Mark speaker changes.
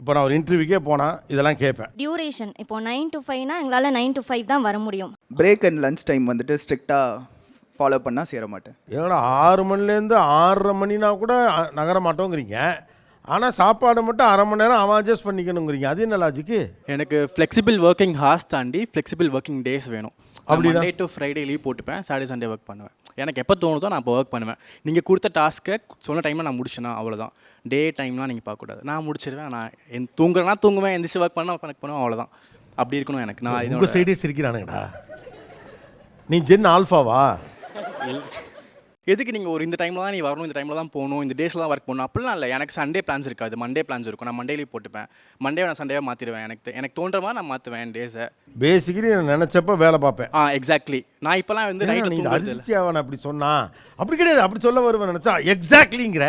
Speaker 1: இப்போ நான் ஒரு இன்டர்வியூக்கே போனால் இதெல்லாம் கேட்பேன்.
Speaker 2: டியூரேஷன் இப்போ 9 to 5னா எங்களால் 9 to 5 தான் வர முடியும்.
Speaker 3: பிரேக் அண்ட் லஞ்ச் டைம் வந்துட்டு ஸ்ட்ரிக்டாக ஃபாலோ பண்ணால் சேர மாட்டேன்.
Speaker 1: எவ்வளோ 6 மணிலேருந்து 6:30 மணினா கூட நகர மாட்டோங்கிறீங்க. ஆனால் சாப்பாடு மட்டும் 1/2 மணி நேரம் அவன் அட்ஜஸ்ட் பண்ணிக்கணுங்கிறீங்க. அது என்ன லாஜிக்கு?
Speaker 4: எனக்கு ஃப்ளெக்சிபிள் ஒர்க்கிங் ஹார்ஸ் தாண்டி ஃப்ளெக்சிபிள் ஒர்க்கிங் டேஸ் வேணும்.
Speaker 1: அப்படின்னா?
Speaker 4: மண்டே டு ஃப்ரைடே லீவ் போட்டுப்பேன், சாட்டர்டே சண்டே ஒர்க் பண்ணுவேன். எனக்கு எப்போ தோணுதோ நான் இப்போ ஒர்க் பண்ணுவேன். நீங்கள் கொடுத்த டாஸ்க்கை சொன்ன டைமில் நான் முடிச்சேன்னா அவ்வளோதான். டே டைம்லாம் நீங்கள் பார்க்கக்கூடாது. நான் முடிச்சிடுவேன். நான் தூங்குறேன்னா தூங்குவேன், எந்திரிச்சு ஒர்க் பண்ணால் பண்ணுவேன், அவ்வளோதான். அப்படி இருக்கணும் எனக்கு. நான்
Speaker 1: உங்கள் சைடே சிரிக்கிறானுங்கடா. நீ ஜென் ஆல்ஃபாவா?
Speaker 4: எதுக்கு நீங்கள் ஒரு இந்த டைமில் தான் நீ வரணும், இந்த டைமில் தான் போகணும், இந்த டேஸில் தான் ஒர்க் பண்ணணும் அப்படிலாம் இல்லை. எனக்கு சண்டே பிளான்ஸ் இருக்காது, மண்டே பிளான்ஸ் இருக்கும். நான் மண்டே லீவ் போட்டுப்பேன், மண்டே நான் சண்டேவாக மாற்றிடுவேன். எனக்கு தோன்ற மாதிரி நான் மாற்றுவேன் டேஸை.
Speaker 1: பேசிக்கலி நான் நினச்சப்ப வேலை பார்ப்பேன்.
Speaker 4: எக்ஸாக்ட்லி. நான் இப்போலாம் வந்து
Speaker 1: நீ அதிர்ச்சி அவன் அப்படி சொன்னா அப்படி கிடையாது, அப்படி சொல்ல வருவேன் நினச்சா எக்ஸாக்ட்லிங்கிற.